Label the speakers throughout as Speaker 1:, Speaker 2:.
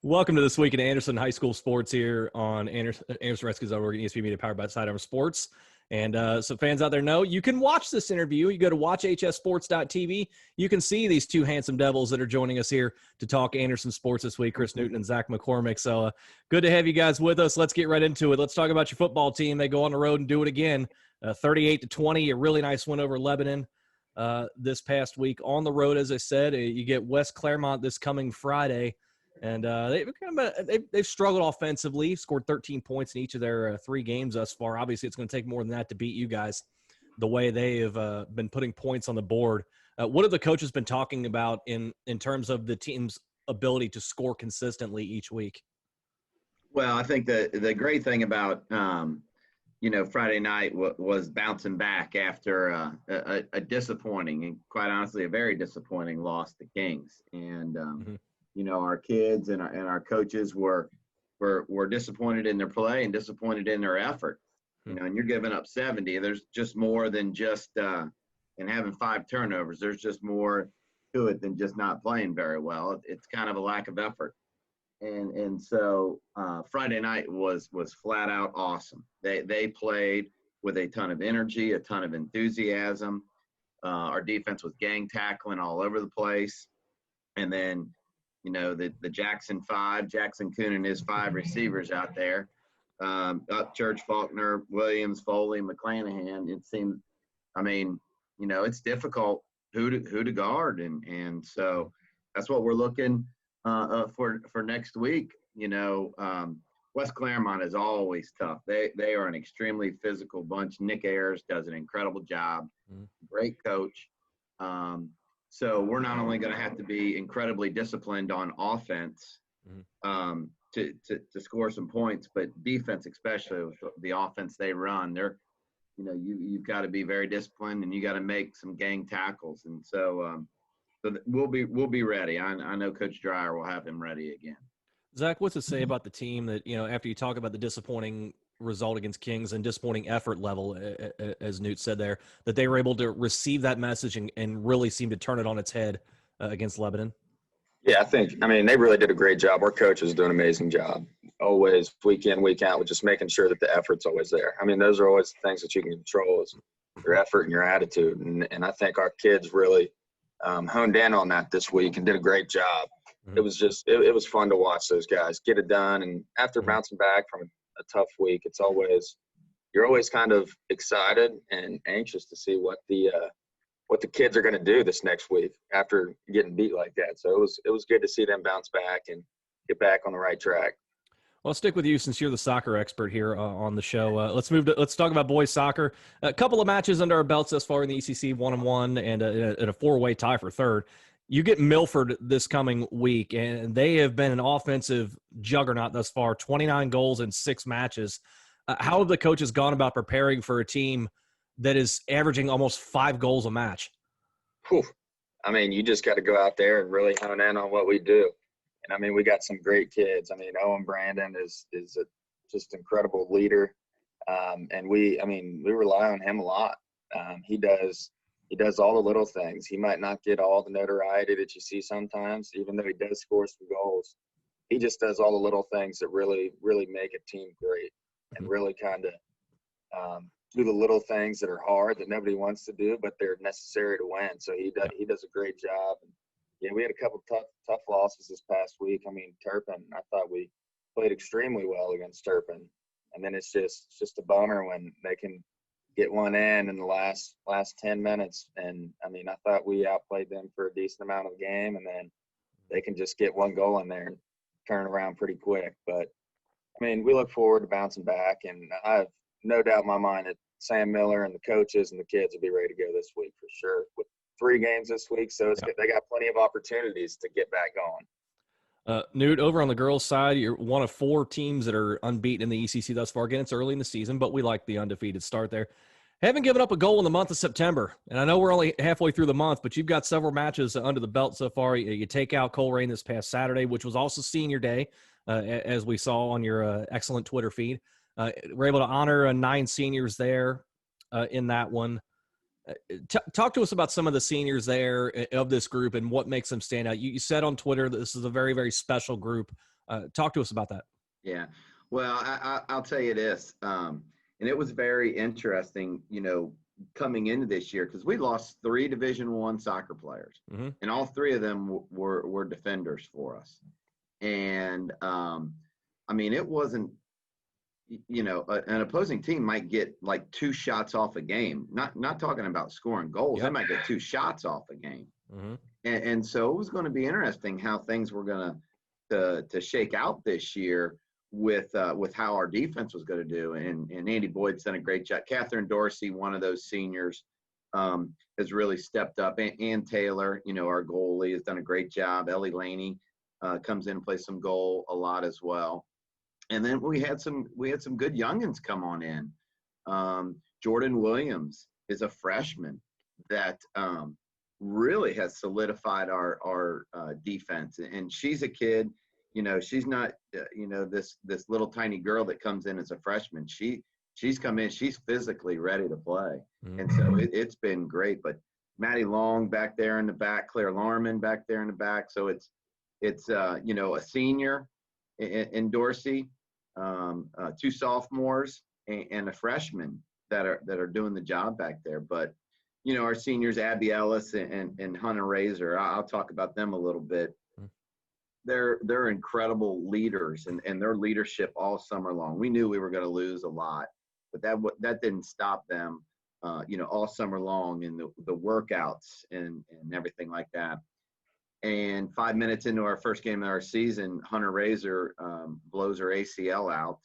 Speaker 1: Welcome to This Week in Anderson High School Sports here on Anderson Redskins on Oregon ESPN Media, powered by Sidearm Sports. And so fans out there know you can watch this interview. You go to watchhssports.tv. You can see these two handsome devils that are joining us here to talk Anderson sports this week, Chris Newton and Zach McCormick. So good to have you guys with us. Let's get right into it. Let's talk about your football team. They go on the road and do it again. 38-20, a really nice win over Lebanon this past week. On the road, as I said, you get West Claremont this coming Friday. And they've struggled offensively, scored 13 points in each of their three games thus far. Obviously, it's going to take more than that to beat you guys the way they have been putting points on the board. What have the coaches been talking about in terms of the team's ability to score consistently each week?
Speaker 2: Well, I think the great thing about, Friday night was bouncing back after a disappointing and, quite honestly, a very disappointing loss to Kings. And our kids and our coaches were disappointed in their play and disappointed in their effort. And you're giving up 70. There's just more than just and having 5 turnovers. There's just more to it than just not playing very well. It's kind of a lack of effort. And so Friday night was flat out awesome. They played with a ton of energy, a ton of enthusiasm. Our defense was gang tackling all over the place. And then the Jackson 5, Jackson Kuhn and his 5 receivers out there, Upchurch, Faulkner, Williams, Foley, McClanahan. It seemed, it's difficult who to guard. And so that's what we're looking for next week. West Claremont is always tough. They are an extremely physical bunch. Nick Ayers does an incredible job. Great coach. So we're not only going to have to be incredibly disciplined on offense to score some points, but defense, especially with the offense they run, you've got to be very disciplined and you got to make some gang tackles. And so we'll be ready. I know Coach Dreyer will have him ready again.
Speaker 1: Zach, what's it say about the team that, after you talk about the disappointing result against Kings and disappointing effort level, as Newt said there, that they were able to receive that message and really seem to turn it on its head against Lebanon?
Speaker 3: Yeah, they really did a great job. Our coaches do an amazing job. Always, week in, week out, with just making sure that the effort's always there. Those are always the things that you can control, is your effort and your attitude. And I think our kids really honed in on that this week and did a great job. It was just it was fun to watch those guys get it done. And after bouncing back from a tough week, you're always kind of excited and anxious to see what the kids are going to do this next week after getting beat like that. So it was good to see them bounce back and get back on the right track.
Speaker 1: Well, I'll stick with you since you're the soccer expert here on the show. Let's talk about boys soccer. A couple of matches under our belts thus far in the ECC, 1-1 and a 4-way tie for third. You get Milford this coming week, and they have been an offensive juggernaut thus far, 29 goals in 6 matches. How have the coaches gone about preparing for a team that is averaging almost 5 goals a match?
Speaker 3: Whew. You just got to go out there and really hone in on what we do. And, we got some great kids. Owen Brandon is just incredible leader. And we rely on him a lot. He does all the little things. He might not get all the notoriety that you see sometimes, even though he does score some goals. He just does all the little things that really, really make a team great and really kind of do the little things that are hard that nobody wants to do, but they're necessary to win. So he does a great job. And, we had a couple tough losses this past week. Turpin, I thought we played extremely well against Turpin. And then it's just a bummer when they can get one in the last 10 minutes. And, I thought we outplayed them for a decent amount of the game, and then they can just get one goal in there and turn around pretty quick. But, we look forward to bouncing back, and I have no doubt in my mind that Sam Miller and the coaches and the kids will be ready to go this week for sure. With 3 games this week, so they got plenty of opportunities to get back going.
Speaker 1: Newt, over on the girls' side, you're one of 4 teams that are unbeaten in the ECC thus far. Again, it's early in the season, but we like the undefeated start there. Haven't given up a goal in the month of September, and I know we're only halfway through the month, but you've got several matches under the belt so far. You take out Coleraine this past Saturday, which was also senior day, as we saw on your excellent Twitter feed. We're able to honor 9 seniors there in that one. Talk to us about some of the seniors there of this group and what makes them stand out. You said on Twitter that this is a very, very special group Talk to us about that.
Speaker 2: Yeah. Well, I'll tell you this. And it was very interesting, coming into this year, because we lost 3 Division I soccer players,
Speaker 1: Mm-hmm.
Speaker 2: and all 3 of them were defenders for us. And I mean, it wasn't, an opposing team might get like 2 shots off a game. Not talking about scoring goals.
Speaker 1: Yep.
Speaker 2: They might get 2 shots off a game.
Speaker 1: Mm-hmm.
Speaker 2: And so it was going to be interesting how things were going to shake out this year with how our defense was going to do. And Andy Boyd's done a great job. Catherine Dorsey, one of those seniors, has really stepped up. And Taylor, our goalie, has done a great job. Ellie Laney comes in and plays some goal a lot as well. And then we had some good youngins come on in. Jordan Williams is a freshman that really has solidified our defense. And she's a kid, she's not, this little tiny girl that comes in as a freshman. She's come in, she's physically ready to play. Mm-hmm. And so it's been great. But Maddie Long back there in the back, Claire Larman back there in the back. So it's a senior in Dorsey, 2 sophomores and a freshman that are doing the job back there. But our seniors, Abby Ellis and Hunter Razor, I'll talk about them a little bit. They're incredible leaders, and their leadership all summer long. We knew we were going to lose a lot, but that didn't stop them, all summer long in the workouts and everything like that. And 5 minutes into our first game of our season, Hunter Razor blows her ACL out.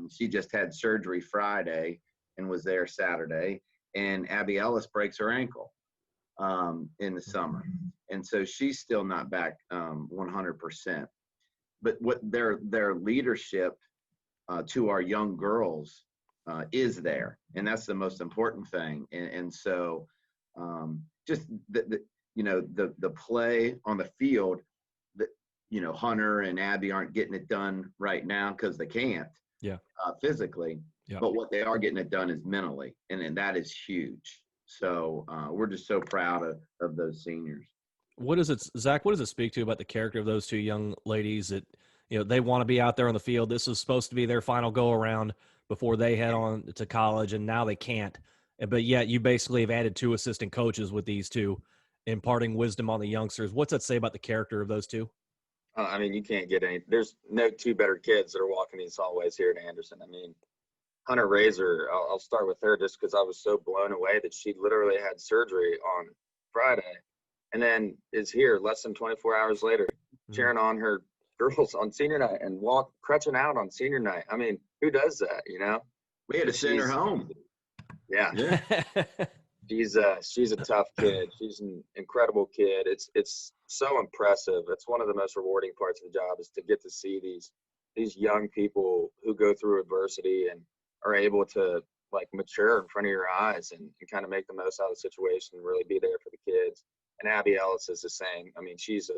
Speaker 2: She just had surgery Friday and was there Saturday. And Abby Ellis breaks her ankle in the summer. And so she's still not back 100%. But what their leadership to our young girls is there. And that's the most important thing. And so just the play on the field, Hunter and Abby aren't getting it done right now because they can't physically. Yeah. But what they are getting it done is mentally, and that is huge. So we're just so proud of those seniors.
Speaker 1: What does it, Zach? What does it speak to about the character of those 2 young ladies that they want to be out there on the field? This is supposed to be their final go around before they head on to college, and now they can't. But yet, you basically have added 2 assistant coaches with these 2, imparting wisdom on the youngsters. What's that say about the character of those 2?
Speaker 3: I mean, you can't get any. There's no 2 better kids that are walking these hallways here at Anderson. I mean, Hunter Razor, I'll start with her just because I was so blown away that she literally had surgery on Friday and then is here less than 24 hours later, cheering on her girls on senior night and crutching out on senior night. I mean, who does that,
Speaker 2: We had to send her home.
Speaker 3: Yeah. She's a tough kid. She's an incredible kid. It's so impressive. It's one of the most rewarding parts of the job is to get to see these young people who go through adversity and are able to mature in front of your eyes and kind of make the most out of the situation and really be there for the kids. And Abby Ellis is the same. I mean, she's a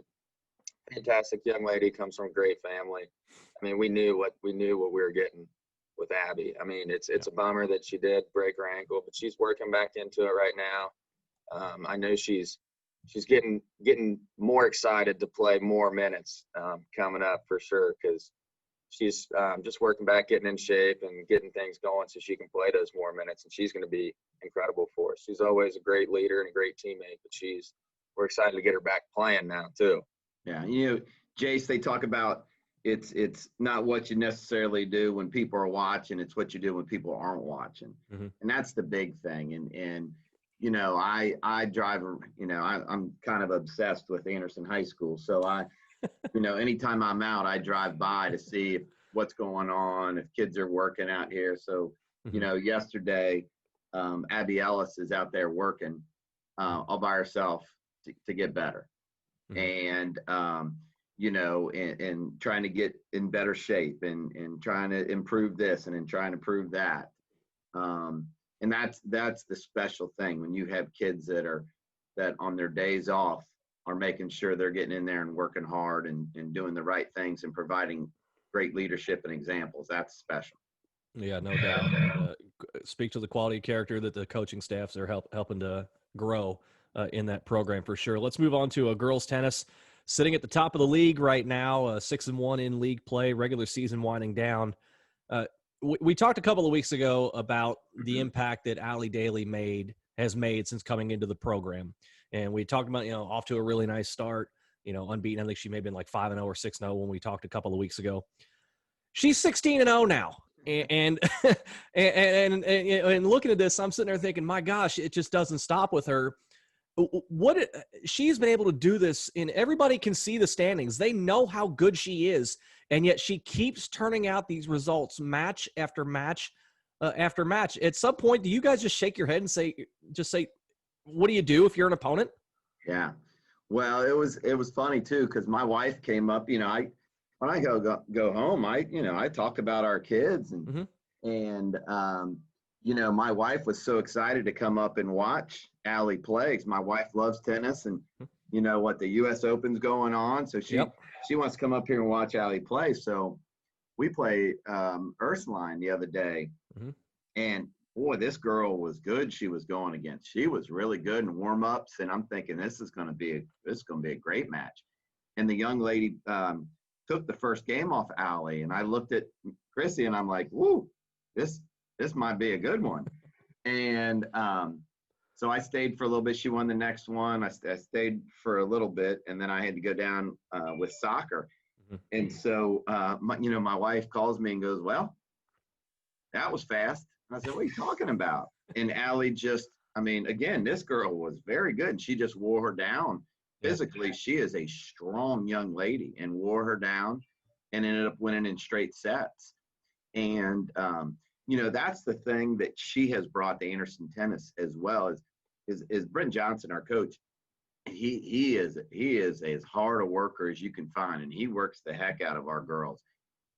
Speaker 3: fantastic young lady, comes from a great family. I mean, we knew what we were getting with Abby. I mean, it's a bummer that she did break her ankle, but she's working back into it right now. I know she's getting more excited to play more minutes coming up for sure, because she's just working back, getting in shape and getting things going so she can play those more minutes, and she's going to be incredible for us. She's always a great leader and a great teammate, but we're excited to get her back playing now too.
Speaker 2: Yeah, Jace, they talk about it's not what you necessarily do when people are watching, it's what you do when people aren't watching. Mm-hmm. And that's the big thing. And I drive, I'm kind of obsessed with Anderson High School. So anytime I'm out, I drive by to see what's going on, if kids are working out here. So, yesterday, Abby Ellis is out there working all by herself to get better. Mm-hmm. And, and trying to get in better shape and trying to improve this and then trying to improve that. And that's the special thing when you have kids that on their days off are making sure they're getting in there and working hard and doing the right things and providing great leadership and examples. That's special.
Speaker 1: Yeah, no doubt. Speak to the quality of character that the coaching staffs are helping to grow in that program for sure. Let's move on to girls tennis. sitting at the top of the league right now, 6-1 in league play, regular season winding down. We talked a couple of weeks ago about the impact that Allie Daly has made since coming into the program. And we talked about, off to a really nice start, unbeaten. I think she may have been like 5-0 or 6-0 when we talked a couple of weeks ago. She's 16-0 now. And looking at this, I'm sitting there thinking, my gosh, it just doesn't stop with her. She's been able to do this, and everybody can see the standings. They know how good she is, and yet she keeps turning out these results match after match after match. At some point, do you guys just shake your head and say, what do you do if you're an opponent?
Speaker 2: Yeah. Well, it was funny too, because my wife came up, when I go home, I talk about our kids and my wife was so excited to come up and watch Allie play. My wife loves tennis, and the U.S. Open's going on, so she wants to come up here and watch Allie play. So we played Ursuline the other day, and boy, this girl was good. She was going against. She was really good in warm-ups, and I'm thinking this is going to be a great match. And the young lady took the first game off Allie, and I looked at Chrissy, and I'm like, "Woo, this might be a good one." And so I stayed for a little bit. She won the next one. I stayed for a little bit, and then I had to go down with soccer. And so, my wife calls me and goes, "Well, that was fast." And I said, "What are you talking about?" And Allie again, this girl was very good. She just wore her down. Physically, she is a strong young lady, and wore her down and ended up winning in straight sets. And, that's the thing that she has brought to Anderson tennis as well is Brent Johnson, our coach. He is as hard a worker as you can find, and he works the heck out of our girls.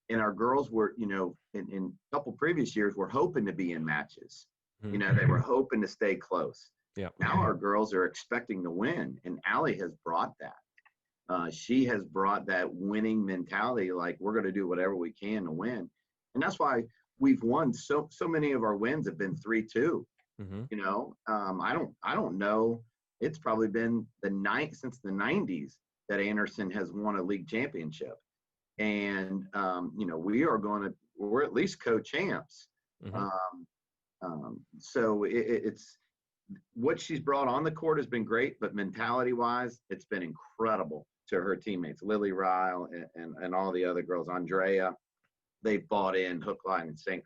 Speaker 2: And our girls were, in a couple previous years, were hoping to be in matches. They were hoping to stay close.
Speaker 1: Yeah.
Speaker 2: Now our girls are expecting to win, and Allie has brought that. She has brought that winning mentality, like we're going to do whatever we can to win. And that's why we've won so many of our wins have been 3-2. I don't know. It's probably been since the 90s that Anderson has won a league championship. And, we're at least co-champs. So it's what she's brought on the court has been great, but mentality-wise, it's been incredible to her teammates, Lily Ryle and all the other girls, Andrea. They've bought in hook, line, and sinker.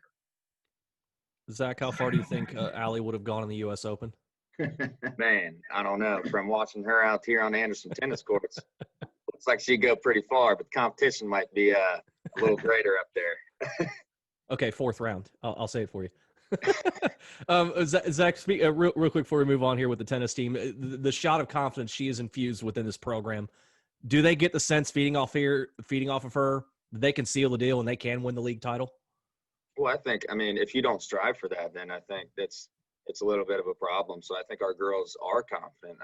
Speaker 1: Zach, how far do you think Allie would have gone in the U.S. Open?
Speaker 3: Man, I don't know. From watching her out here on Anderson tennis courts, looks like she'd go pretty far, but the competition might be a little greater up there.
Speaker 1: Okay, fourth round. I'll say it for you. Zach, speak real quick before we move on here with the tennis team. The shot of confidence she is infused within this program. Do they get the sense feeding off of her, that they can seal the deal and they can win the league title?
Speaker 3: Well, I think, if you don't strive for that, then I think it's a little bit of a problem. So I think our girls are confident.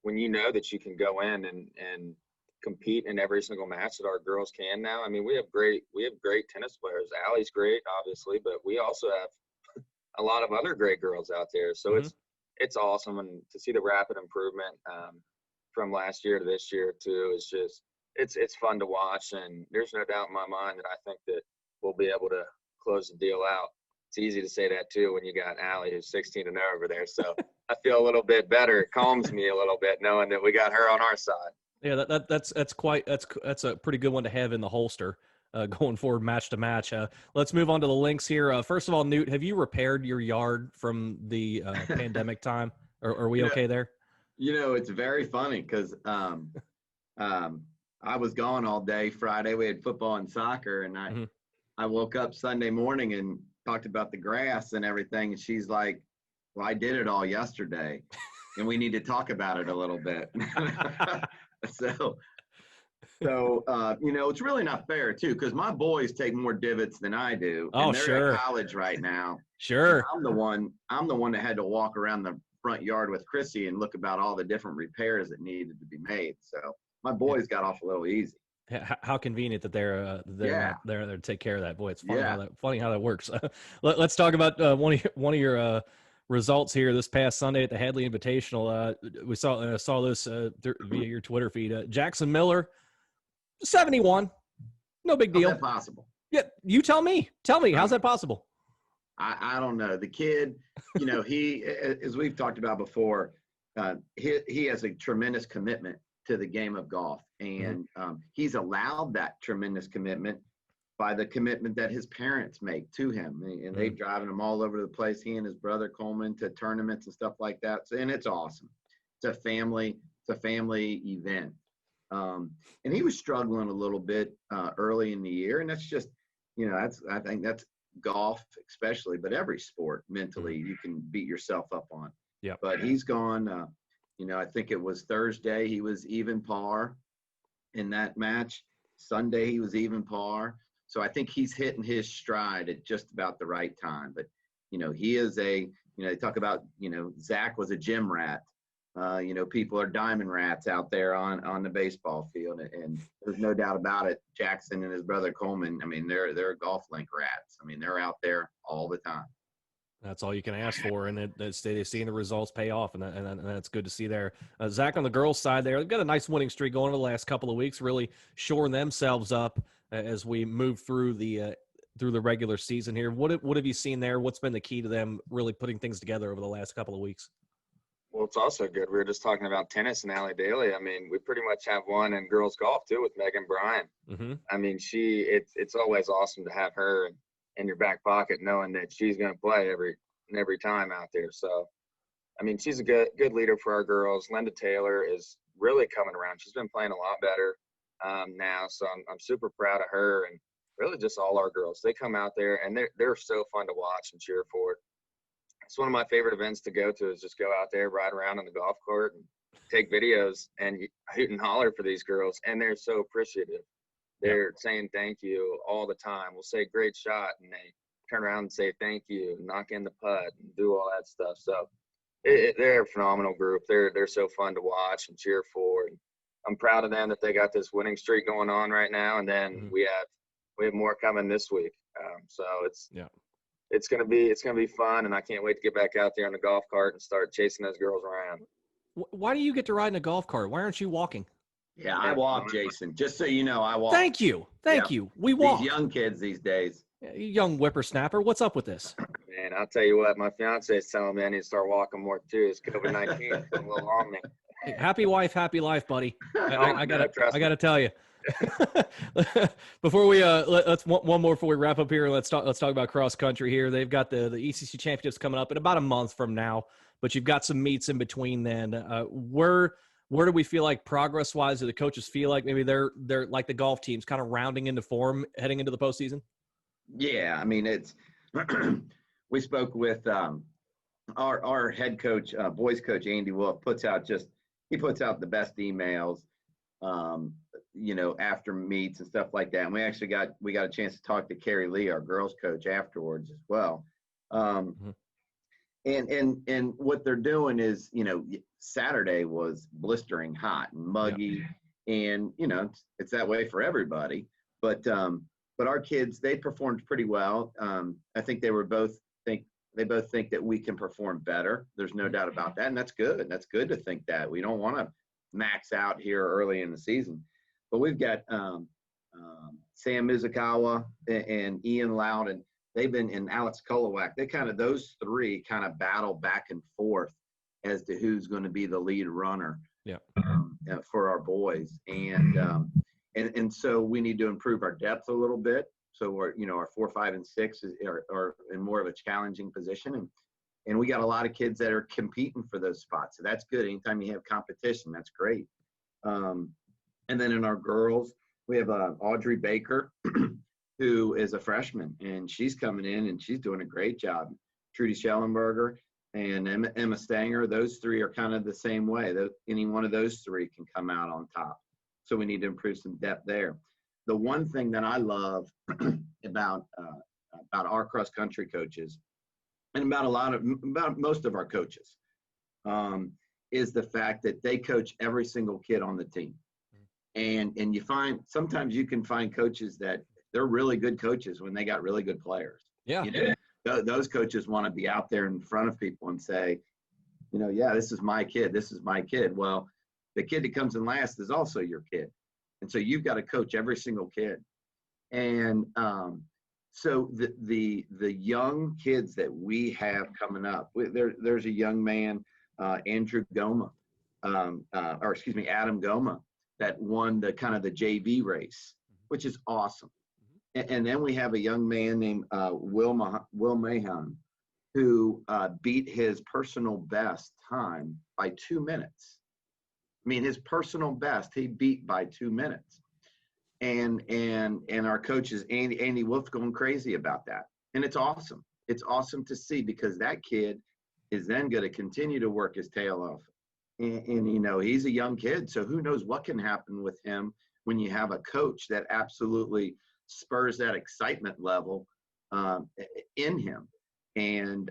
Speaker 3: When you know that you can go in and compete in every single match that our girls can now. We have great tennis players. Allie's great, obviously, but we also have a lot of other great girls out there. So it's awesome, and to see the rapid improvement from last year to this year too is just it's fun to watch. And there's no doubt in my mind that I think that we'll be able to close the deal out. It's easy to say that too when you got Allie, who's 16-0 over there. So I feel a little bit better. It calms me a little bit knowing that we got her on our side.
Speaker 1: Yeah, that's a pretty good one to have in the holster going forward match to match. Let's move on to the links here. First of all, Newt, have you repaired your yard from the pandemic time? Or are we okay there?
Speaker 2: It's very funny because I was gone all day Friday. We had football and soccer, and I woke up Sunday morning and talked about the grass and everything, and she's like, "Well, I did it all yesterday, and we need to talk about it a little bit." So it's really not fair too, because my boys take more divots than I do.
Speaker 1: Oh,
Speaker 2: and they're at college right now.
Speaker 1: Sure.
Speaker 2: I'm the one that had to walk around the front yard with Chrissy and look about all the different repairs that needed to be made. So my boys got off a little easy.
Speaker 1: How convenient that they're there to take care of that. Boy, it's funny how that works. Let's talk about one of your results here this past Sunday at the Hadley Invitational. We saw this via your Twitter feed. Jackson Miller, 71. No big deal.
Speaker 2: How's that possible?
Speaker 1: Yeah, you tell me. Tell me, how's that possible?
Speaker 2: I don't know. The kid, he, as we've talked about before, he has a tremendous commitment to the game of golf, and he's allowed that tremendous commitment by the commitment that his parents make to him, and they've driven him all over the place. He and his brother Coleman to tournaments and stuff like that. So, and it's awesome. It's a family event. And he was struggling a little bit early in the year, and that's just, I think that's golf especially, but every sport mentally you can beat yourself up on.
Speaker 1: Yeah.
Speaker 2: But he's gone. I think it was Thursday he was even par in that match. Sunday he was even par. So I think he's hitting his stride at just about the right time. But, he is they talk about, Zach was a gym rat. People are diamond rats out there on the baseball field. And there's no doubt about it. Jackson and his brother Coleman, I mean, they're golf link rats. I mean, they're out there all the time.
Speaker 1: That's all you can ask for, and they're seeing the results pay off, and that's good to see there. Zach, on the girls' side there, they've got a nice winning streak going the last couple of weeks, really shoring themselves up as we move through the regular season here. What have you seen there? What's been the key to them really putting things together over the last couple of weeks?
Speaker 3: Well, it's also good. We were just talking about tennis and Allie Daly. I mean, we pretty much have one in girls golf too with Megan Bryan.
Speaker 1: Mm-hmm.
Speaker 3: I mean, it's always awesome to have her in your back pocket, knowing that she's going to play every time out there. So, I mean, she's a good leader for our girls. Linda Taylor is really coming around. She's been playing a lot better now. So I'm super proud of her, and really just all our girls. They come out there and they're so fun to watch and cheer for. It's one of my favorite events to go to, is just go out there, ride around on the golf court and take videos and hoot and holler for these girls. And they're so appreciative. They're saying thank you all the time. We'll say great shot, and they turn around and say thank you, knock in the putt, and do all that stuff. So they're a phenomenal group. They're so fun to watch and cheer for. And I'm proud of them that they got this winning streak going on right now. And then we have more coming this week. So it's gonna be fun, and I can't wait to get back out there on the golf cart and start chasing those girls around.
Speaker 1: Why do you get to ride in a golf cart? Why aren't you walking?
Speaker 2: Yeah, I walk, Jason. Just so you know, I walk.
Speaker 1: Thank you. We walk.
Speaker 2: These young kids these days.
Speaker 1: Young whippersnapper, what's up with this?
Speaker 3: Man, I'll tell you what, my fiance is telling me I need to start walking more too. It's COVID-19 a little on me.
Speaker 1: Hey, happy wife, happy life, buddy. I gotta tell you. Before we let's one more before we wrap up here. Let's talk about cross country here. They've got the ECC championships coming up in about a month from now, but you've got some meets in between then. Where do we feel like progress wise? Do the coaches feel like maybe they're like the golf teams, kind of rounding into form heading into the postseason?
Speaker 2: Yeah, I mean, it's we spoke with our head coach, boys coach Andy Wolf puts out the best emails, after meets and stuff like that. And we actually got a chance to talk to Carrie Lee, our girls coach, afterwards as well. And what they're doing is, Saturday was blistering hot and muggy, and it's that way for everybody. But our kids, they performed pretty well. I think they both think that we can perform better. There's no doubt about that, and that's good. That's good to think that. We don't want to max out here early in the season. But we've got Sam Mizukawa and Ian Loudon. They've been in Alex Kolowak. Those three kind of battle back and forth as to who's going to be the lead runner for our boys. And so we need to improve our depth a little bit. So our 4, 5, and 6 are in more of a challenging position. And we got a lot of kids that are competing for those spots. So that's good. Anytime you have competition, that's great. And then in our girls, we have Audrey Baker, who is a freshman, and she's coming in and she's doing a great job. Trudy Schellenberger and Emma Stanger, those three are kind of the same way. Any one of those three can come out on top. So we need to improve some depth there. The one thing that I love about our cross country coaches, and about most of our coaches, is the fact that they coach every single kid on the team. And sometimes you can find coaches that they're really good coaches when they got really good players.
Speaker 1: Yeah.
Speaker 2: those coaches want to be out there in front of people and say, yeah, this is my kid. This is my kid. Well, the kid that comes in last is also your kid. And so you've got to coach every single kid. And so the young kids that we have coming up, there's a young man, Andrew Goma, Adam Goma, that won the kind of the JV race, which is awesome. And then we have a young man named Will Mahan, who beat his personal best time by 2 minutes. I mean, his personal best he beat by 2 minutes. And our coach is Andy Wolf's going crazy about that. And it's awesome. It's awesome to see, because that kid is then going to continue to work his tail off. And he's a young kid, so who knows what can happen with him when you have a coach that absolutely spurs that excitement level in him. And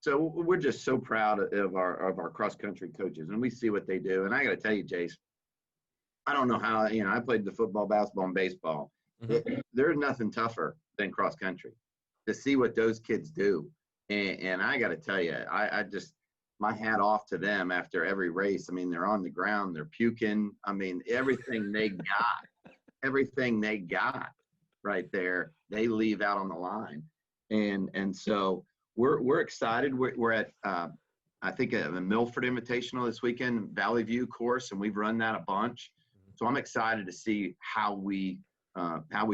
Speaker 2: so we're just so proud of our cross country coaches, and we see what they do. And I got to tell you, Jace, I don't know how, I played the football, basketball, and baseball. Mm-hmm. There's nothing tougher than cross country to see what those kids do. And I got to tell you, I just, my hat off to them after every race. I mean, they're on the ground, they're puking. I mean, everything they got right there, they leave out on the line. And so we're excited. We're at, I think, a Milford Invitational this weekend, Valley View course, and we've run that a bunch. So I'm excited to see how we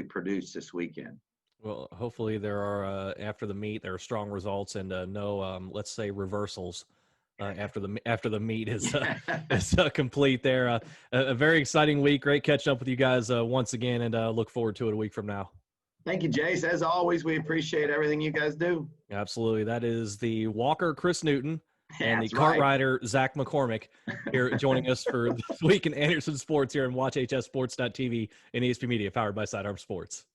Speaker 2: produce this weekend.
Speaker 1: Well, hopefully there are after the meet there are strong results and no let's say reversals after the meet is complete. There, a very exciting week. Great catching up with you guys once again, and look forward to it a week from now.
Speaker 2: Thank you, Jace. As always, we appreciate everything you guys do.
Speaker 1: Absolutely. That is the walker, Chris Newton, and
Speaker 2: That's
Speaker 1: the cart
Speaker 2: right.
Speaker 1: rider, Zach McCormick, here joining us for this week in Anderson Sports here on WatchHSSports.tv and ESP Media, powered by Sidearm Sports.